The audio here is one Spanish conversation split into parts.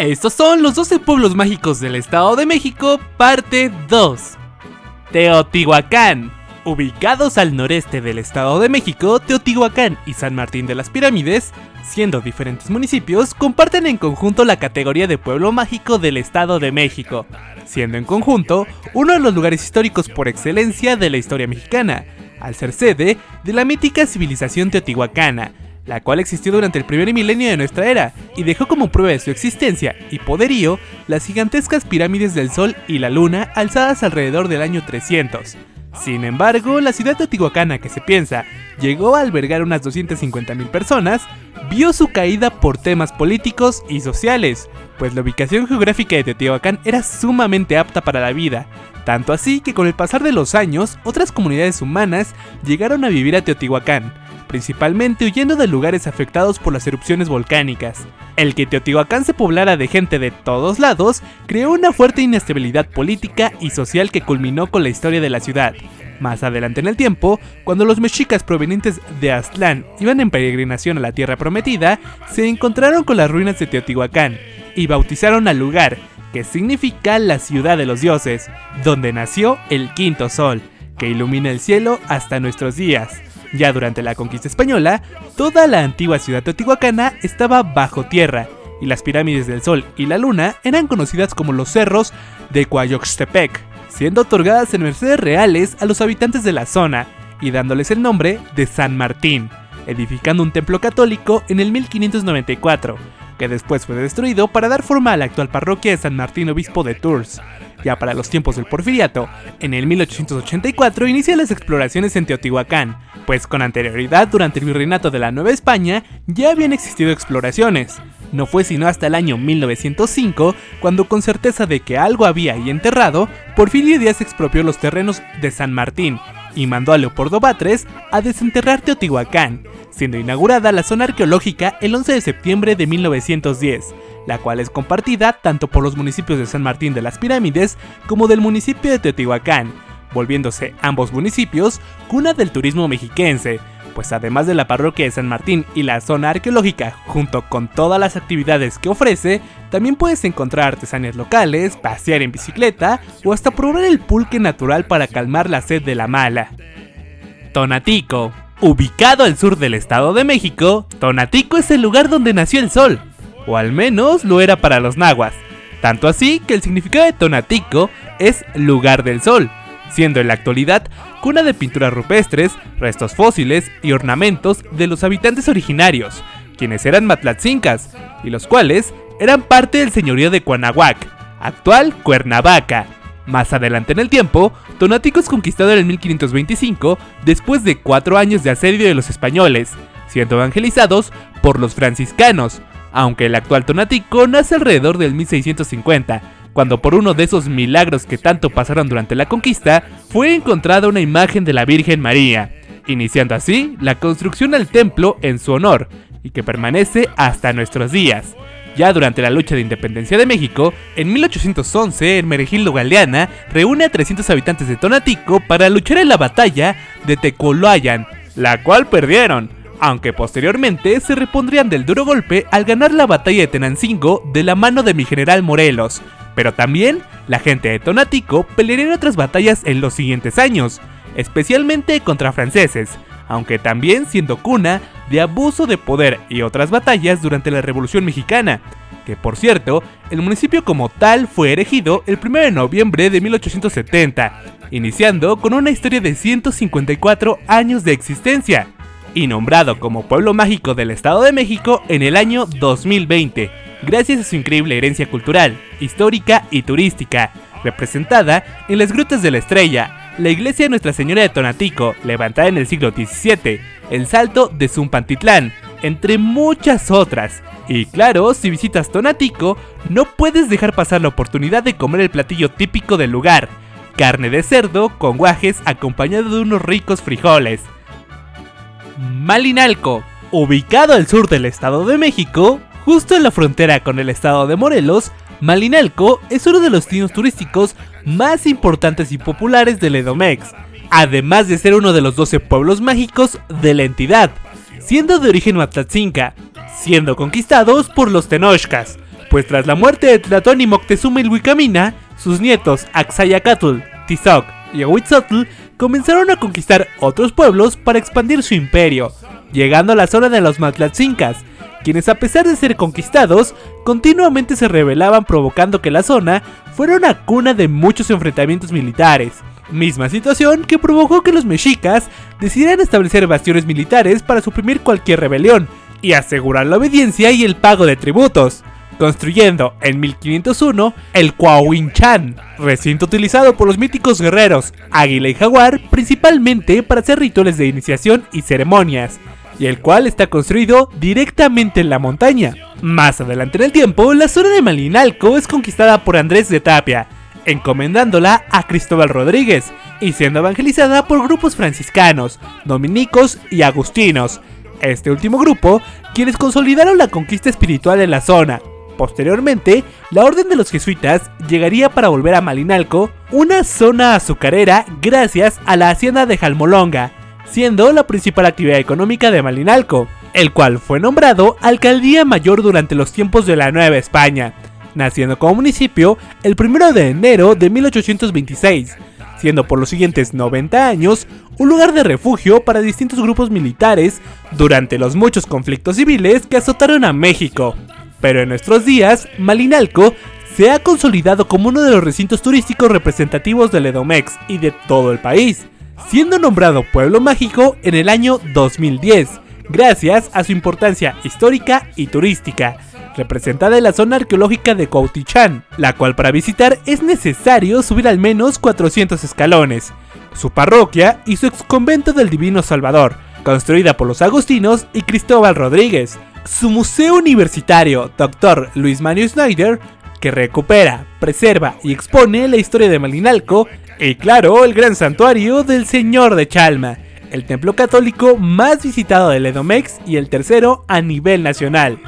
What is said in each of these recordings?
Estos son los 12 pueblos mágicos del Estado de México, parte 2. Teotihuacán. Ubicados al noreste del Estado de México, Teotihuacán y San Martín de las Pirámides, siendo diferentes municipios, comparten en conjunto la categoría de pueblo mágico del Estado de México, siendo en conjunto uno de los lugares históricos por excelencia de la historia mexicana, al ser sede de la mítica civilización teotihuacana, la cual existió durante el primer milenio de nuestra era y dejó como prueba de su existencia y poderío las gigantescas pirámides del Sol y la Luna alzadas alrededor del año 300. Sin embargo, la ciudad teotihuacana que se piensa llegó a albergar unas 250,000 personas, vio su caída por temas políticos y sociales, pues la ubicación geográfica de Teotihuacán era sumamente apta para la vida, tanto así que con el pasar de los años, otras comunidades humanas llegaron a vivir a Teotihuacán, principalmente huyendo de lugares afectados por las erupciones volcánicas. El que Teotihuacán se poblara de gente de todos lados creó una fuerte inestabilidad política y social que culminó con la historia de la ciudad. Más adelante en el tiempo, cuando los mexicas provenientes de Aztlán iban en peregrinación a la tierra prometida, se encontraron con las ruinas de Teotihuacán y bautizaron al lugar, que significa la ciudad de los dioses, donde nació el quinto sol, que ilumina el cielo hasta nuestros días. Ya durante la conquista española, toda la antigua ciudad teotihuacana estaba bajo tierra, y las pirámides del Sol y la Luna eran conocidas como los cerros de Coayoxtepec, siendo otorgadas en mercedes reales a los habitantes de la zona, y dándoles el nombre de San Martín, edificando un templo católico en el 1594, que después fue destruido para dar forma a la actual parroquia de San Martín Obispo de Tours. Ya para los tiempos del Porfiriato, en el 1884 inician las exploraciones en Teotihuacán, pues con anterioridad durante el virreinato de la Nueva España ya habían existido exploraciones. No fue sino hasta el año 1905 cuando, con certeza de que algo había ahí enterrado, Porfirio Díaz expropió los terrenos de San Martín y mandó a Leopoldo Batres a desenterrar Teotihuacán, siendo inaugurada la zona arqueológica el 11 de septiembre de 1910, la cual es compartida tanto por los municipios de San Martín de las Pirámides como del municipio de Teotihuacán, volviéndose ambos municipios cuna del turismo mexiquense, pues además de la parroquia de San Martín y la zona arqueológica, junto con todas las actividades que ofrece, también puedes encontrar artesanías locales, pasear en bicicleta o hasta probar el pulque natural para calmar la sed de la mala. Tonatico. Ubicado al sur del Estado de México, Tonatico es el lugar donde nació el sol, o al menos lo era para los nahuas, tanto así que el significado de Tonatico es lugar del sol, siendo en la actualidad cuna de pinturas rupestres, restos fósiles y ornamentos de los habitantes originarios, quienes eran matlatzincas, y los cuales eran parte del señorío de Cuanahuac, actual Cuernavaca. Más adelante en el tiempo, Tonatico es conquistado en el 1525 después de 4 años de asedio de los españoles, siendo evangelizados por los franciscanos, aunque el actual Tonatico nace alrededor del 1650, cuando por uno de esos milagros que tanto pasaron durante la conquista, fue encontrada una imagen de la Virgen María, iniciando así la construcción del templo en su honor, y que permanece hasta nuestros días. Ya durante la lucha de independencia de México, en 1811, Hermenegildo Galeana reúne a 300 habitantes de Tonatico para luchar en la batalla de Tecoloayan, la cual perdieron, aunque posteriormente se repondrían del duro golpe al ganar la batalla de Tenancingo de la mano de mi general Morelos. Pero también la gente de Tonatico pelearía en otras batallas en los siguientes años, especialmente contra franceses, aunque también siendo cuna de abuso de poder y otras batallas durante la Revolución Mexicana, que por cierto, el municipio como tal fue erigido el 1 de noviembre de 1870, iniciando con una historia de 154 años de existencia, y nombrado como Pueblo Mágico del Estado de México en el año 2020, gracias a su increíble herencia cultural, histórica y turística, representada en las Grutas de la Estrella, la iglesia de Nuestra Señora de Tonatico, levantada en el siglo XVII, el Salto de Zumpantitlán, entre muchas otras. Y claro, si visitas Tonatico, no puedes dejar pasar la oportunidad de comer el platillo típico del lugar, carne de cerdo con guajes acompañado de unos ricos frijoles. Malinalco. Ubicado al sur del Estado de México, justo en la frontera con el estado de Morelos, Malinalco es uno de los destinos turísticos más importantes y populares del Edomex, además de ser uno de los 12 pueblos mágicos de la entidad, siendo de origen matlatzinca, siendo conquistados por los tenochcas, pues tras la muerte de Tlatoani Moctezuma Ilhuicamina, sus nietos Axayacatl, Tizoc y Ahuitzotl comenzaron a conquistar otros pueblos para expandir su imperio, llegando a la zona de los Matlatzincas, quienes a pesar de ser conquistados, continuamente se rebelaban, provocando que la zona fuera una cuna de muchos enfrentamientos militares. Misma situación que provocó que los mexicas decidieran establecer bastiones militares para suprimir cualquier rebelión y asegurar la obediencia y el pago de tributos, construyendo en 1501 el Cuauhínchán, recinto utilizado por los míticos guerreros Águila y Jaguar principalmente para hacer rituales de iniciación y ceremonias, y el cual está construido directamente en la montaña. Más adelante en el tiempo, la zona de Malinalco es conquistada por Andrés de Tapia, encomendándola a Cristóbal Rodríguez, y siendo evangelizada por grupos franciscanos, dominicos y agustinos, este último grupo, quienes consolidaron la conquista espiritual en la zona. Posteriormente, la orden de los jesuitas llegaría para volver a Malinalco una zona azucarera gracias a la hacienda de Jalmolonga, siendo la principal actividad económica de Malinalco, el cual fue nombrado Alcaldía Mayor durante los tiempos de la Nueva España, naciendo como municipio el 1 de enero de 1826, siendo por los siguientes 90 años un lugar de refugio para distintos grupos militares durante los muchos conflictos civiles que azotaron a México. Pero en nuestros días, Malinalco se ha consolidado como uno de los recintos turísticos representativos del Edomex y de todo el país, siendo nombrado Pueblo Mágico en el año 2010, gracias a su importancia histórica y turística, representada en la zona arqueológica de Cuautitlán, la cual para visitar es necesario subir al menos 400 escalones, su parroquia y su exconvento del Divino Salvador, construida por los agustinos y Cristóbal Rodríguez, su museo universitario Dr. Luis Mario Snyder, que recupera, preserva y expone la historia de Malinalco, y claro, el gran santuario del Señor de Chalma, el templo católico más visitado del Edomex y el tercero a nivel nacional.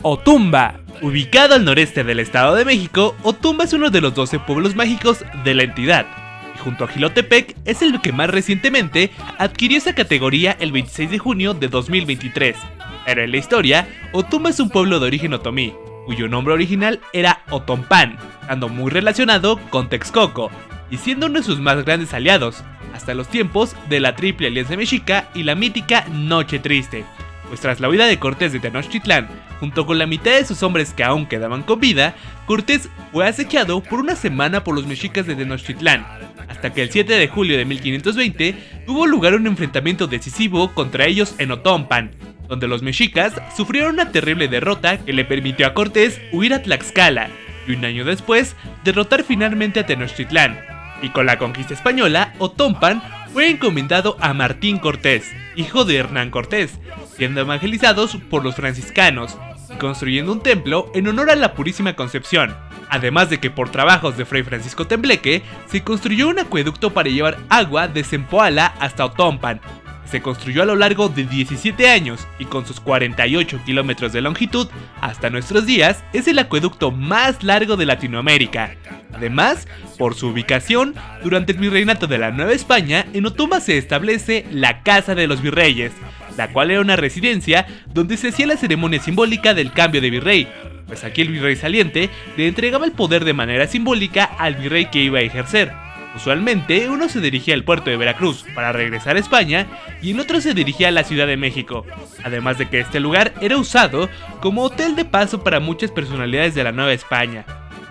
Otumba. Ubicado al noreste del Estado de México, Otumba es uno de los 12 pueblos mágicos de la entidad, y junto a Jilotepec es el que más recientemente adquirió esa categoría el 26 de junio de 2023. Pero en la historia, Otumba es un pueblo de origen otomí, cuyo nombre original era Otompán, estando muy relacionado con Texcoco, y siendo uno de sus más grandes aliados, hasta los tiempos de la Triple Alianza Mexica y la mítica Noche Triste, pues tras la huida de Cortés de Tenochtitlán, junto con la mitad de sus hombres que aún quedaban con vida, Cortés fue acechado por una semana por los mexicas de Tenochtitlán, hasta que el 7 de julio de 1520 tuvo lugar un enfrentamiento decisivo contra ellos en Otompan, donde los mexicas sufrieron una terrible derrota que le permitió a Cortés huir a Tlaxcala, y un año después derrotar finalmente a Tenochtitlán. Y con la conquista española, Otompan fue encomendado a Martín Cortés, hijo de Hernán Cortés, siendo evangelizados por los franciscanos y construyendo un templo en honor a la Purísima Concepción. Además de que por trabajos de Fray Francisco Tembleque se construyó un acueducto para llevar agua de Zempoala hasta Otompan. Se construyó a lo largo de 17 años y con sus 48 kilómetros de longitud, hasta nuestros días es el acueducto más largo de Latinoamérica. Además, por su ubicación, durante el virreinato de la Nueva España, en Otumba se establece la Casa de los Virreyes, la cual era una residencia donde se hacía la ceremonia simbólica del cambio de virrey, pues aquí el virrey saliente le entregaba el poder de manera simbólica al virrey que iba a ejercer. Usualmente uno se dirigía al puerto de Veracruz para regresar a España y el otro se dirigía a la Ciudad de México, además de que este lugar era usado como hotel de paso para muchas personalidades de la Nueva España.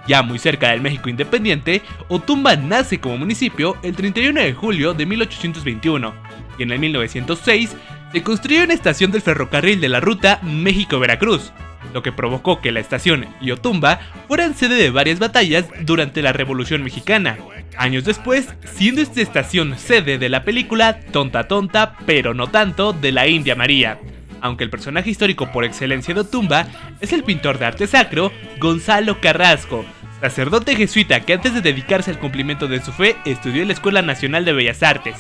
Ya muy cerca del México independiente, Otumba nace como municipio el 31 de julio de 1821 y en el 1906 se construyó una estación del ferrocarril de la ruta México-Veracruz, lo que provocó que la estación y Otumba fueran sede de varias batallas durante la Revolución Mexicana. Años después, siendo esta estación sede de la película Tonta Tonta, pero no tanto, de la India María, aunque el personaje histórico por excelencia de Otumba es el pintor de arte sacro Gonzalo Carrasco, sacerdote jesuita que antes de dedicarse al cumplimiento de su fe estudió en la Escuela Nacional de Bellas Artes.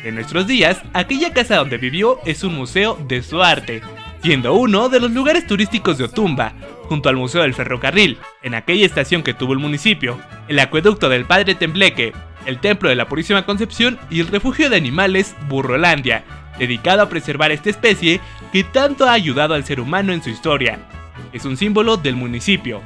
En nuestros días, aquella casa donde vivió es un museo de su arte, siendo uno de los lugares turísticos de Otumba, junto al Museo del Ferrocarril, en aquella estación que tuvo el municipio, el acueducto del Padre Tembleque, el Templo de la Purísima Concepción y el refugio de animales Burrolandia, dedicado a preservar esta especie que tanto ha ayudado al ser humano en su historia. Es un símbolo del municipio.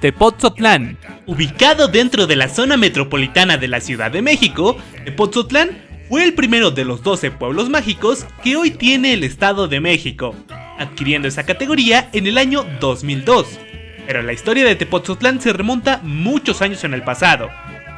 Tepoztlán. Ubicado dentro de la zona metropolitana de la Ciudad de México, Tepoztlán fue el primero de los 12 pueblos mágicos que hoy tiene el Estado de México, adquiriendo esa categoría en el año 2002. Pero la historia de Tepoztlán se remonta muchos años en el pasado,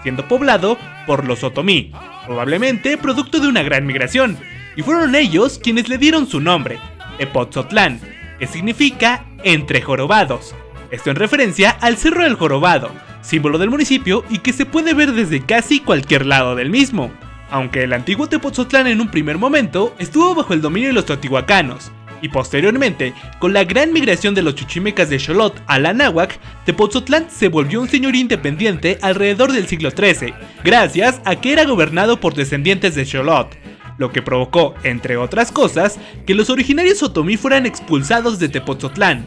siendo poblado por los otomí, probablemente producto de una gran migración, y fueron ellos quienes le dieron su nombre, Tepoztlán, que significa entre jorobados. Esto en referencia al Cerro del Jorobado, símbolo del municipio y que se puede ver desde casi cualquier lado del mismo. Aunque el antiguo Tepoztlán en un primer momento estuvo bajo el dominio de los teotihuacanos, y posteriormente, con la gran migración de los chichimecas de Xolotl a la náhuatl, Tepoztlán se volvió un señorío independiente alrededor del siglo XIII, gracias a que era gobernado por descendientes de Xolotl, lo que provocó, entre otras cosas, que los originarios otomí fueran expulsados de Tepoztlán.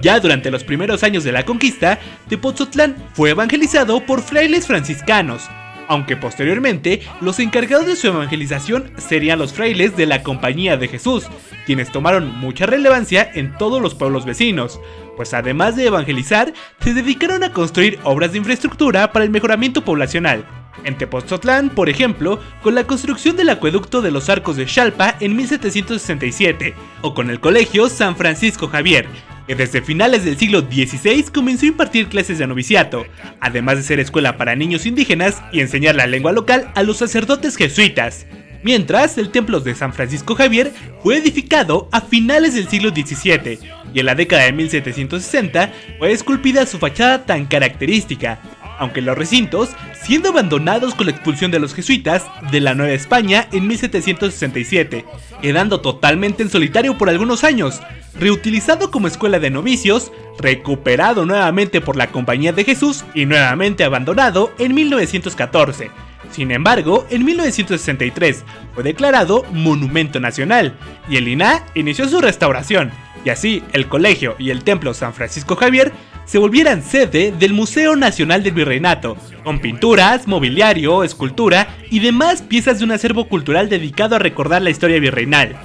Ya durante los primeros años de la conquista, Tepoztlán fue evangelizado por frailes franciscanos, aunque posteriormente los encargados de su evangelización serían los frailes de la Compañía de Jesús, quienes tomaron mucha relevancia en todos los pueblos vecinos, pues además de evangelizar, se dedicaron a construir obras de infraestructura para el mejoramiento poblacional. En Tepoztlán, por ejemplo, con la construcción del acueducto de los Arcos de Xalpa en 1767, o con el colegio San Francisco Javier, que desde finales del siglo XVI comenzó a impartir clases de noviciato, además de ser escuela para niños indígenas y enseñar la lengua local a los sacerdotes jesuitas. Mientras, el templo de San Francisco Javier fue edificado a finales del siglo XVII, y en la década de 1760 fue esculpida su fachada tan característica, aunque los recintos, siendo abandonados con la expulsión de los jesuitas de la Nueva España en 1767, quedando totalmente en solitario por algunos años, reutilizado como escuela de novicios, recuperado nuevamente por la Compañía de Jesús y nuevamente abandonado en 1914. Sin embargo, en 1963 fue declarado Monumento Nacional y el INAH inició su restauración, y así el colegio y el templo San Francisco Javier se volvieran sede del Museo Nacional del Virreinato, con pinturas, mobiliario, escultura y demás piezas de un acervo cultural dedicado a recordar la historia virreinal.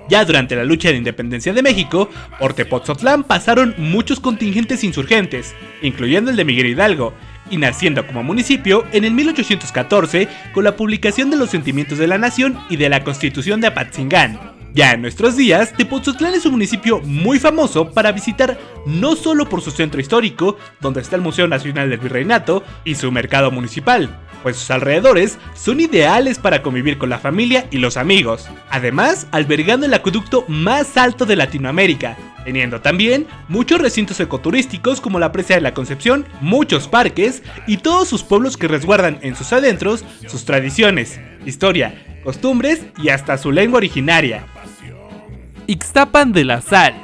Ya durante la lucha de independencia de México, por Tepoztlán pasaron muchos contingentes insurgentes, incluyendo el de Miguel Hidalgo, y naciendo como municipio en el 1814 con la publicación de los Sentimientos de la Nación y de la Constitución de Apatzingán. Ya en nuestros días, Tepoztlán es un municipio muy famoso para visitar no solo por su centro histórico, donde está el Museo Nacional del Virreinato, y su mercado municipal, pues sus alrededores son ideales para convivir con la familia y los amigos, además albergando el acueducto más alto de Latinoamérica, teniendo también muchos recintos ecoturísticos como la Presa de la Concepción, muchos parques y todos sus pueblos que resguardan en sus adentros sus tradiciones, historia, costumbres y hasta su lengua originaria. Ixtapan de la Sal.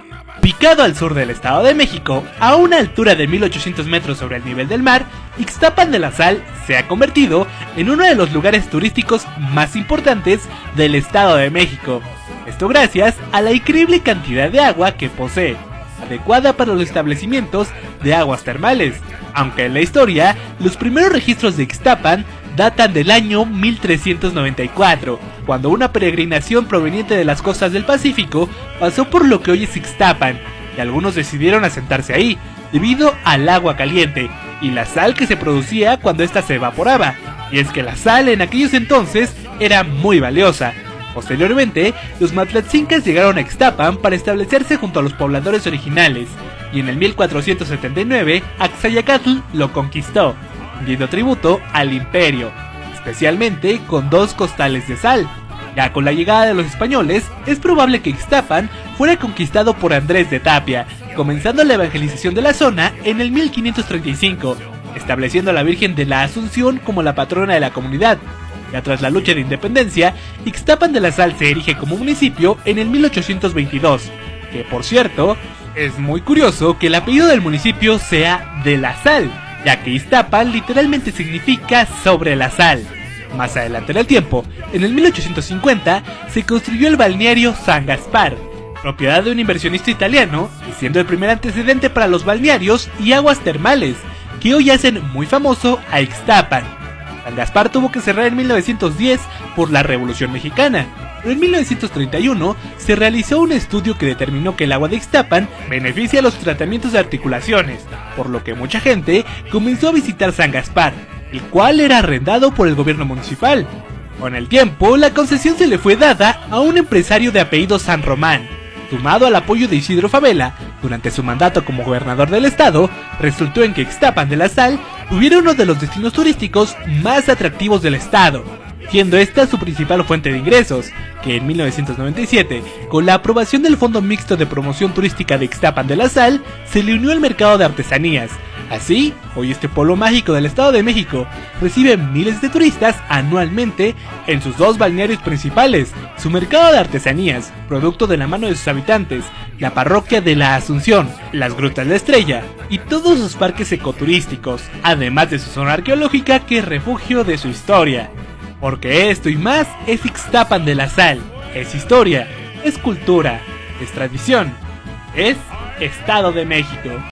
Ubicado al sur del Estado de México, a una altura de 1800 metros sobre el nivel del mar, Ixtapan de la Sal se ha convertido en uno de los lugares turísticos más importantes del Estado de México. Esto gracias a la increíble cantidad de agua que posee, adecuada para los establecimientos de aguas termales, aunque en la historia, los primeros registros de Ixtapan datan del año 1394, cuando una peregrinación proveniente de las costas del Pacífico pasó por lo que hoy es Ixtapan, y algunos decidieron asentarse ahí, debido al agua caliente y la sal que se producía cuando ésta se evaporaba, y es que la sal en aquellos entonces era muy valiosa. Posteriormente, los matlatzincas llegaron a Ixtapan para establecerse junto a los pobladores originales, y en el 1479, Axayacatl lo conquistó, rendiendo tributo al imperio, especialmente con 2 costales de sal. Ya con la llegada de los españoles, es probable que Ixtapan fuera conquistado por Andrés de Tapia, comenzando la evangelización de la zona en el 1535, estableciendo a la Virgen de la Asunción como la patrona de la comunidad. Ya tras la lucha de independencia, Ixtapan de la Sal se erige como municipio en el 1822, que por cierto, es muy curioso que el apellido del municipio sea de la Sal, ya que Ixtapan literalmente significa sobre la sal. Más adelante en el tiempo, en el 1850, se construyó el balneario San Gaspar, propiedad de un inversionista italiano, y siendo el primer antecedente para los balnearios y aguas termales, que hoy hacen muy famoso a Ixtapan. San Gaspar tuvo que cerrar en 1910 por la Revolución Mexicana. pero en 1931 se realizó un estudio que determinó que el agua de Ixtapan beneficia los tratamientos de articulaciones, por lo que mucha gente comenzó a visitar San Gaspar, el cual era arrendado por el gobierno municipal. Con el tiempo, la concesión se le fue dada a un empresario de apellido San Román. Sumado al apoyo de Isidro Fabela, durante su mandato como gobernador del estado, resultó en que Ixtapan de la Sal tuviera uno de los destinos turísticos más atractivos del estado, siendo esta su principal fuente de ingresos, que en 1997, con la aprobación del Fondo Mixto de Promoción Turística de Ixtapan de la Sal, se le unió al mercado de artesanías. Así, hoy este pueblo mágico del Estado de México recibe miles de turistas anualmente en sus dos balnearios principales, su mercado de artesanías, producto de la mano de sus habitantes, la parroquia de la Asunción, las grutas de Estrella y todos sus parques ecoturísticos, además de su zona arqueológica que es refugio de su historia. Porque esto y más es Ixtapan de la Sal, es historia, es cultura, es tradición, es Estado de México.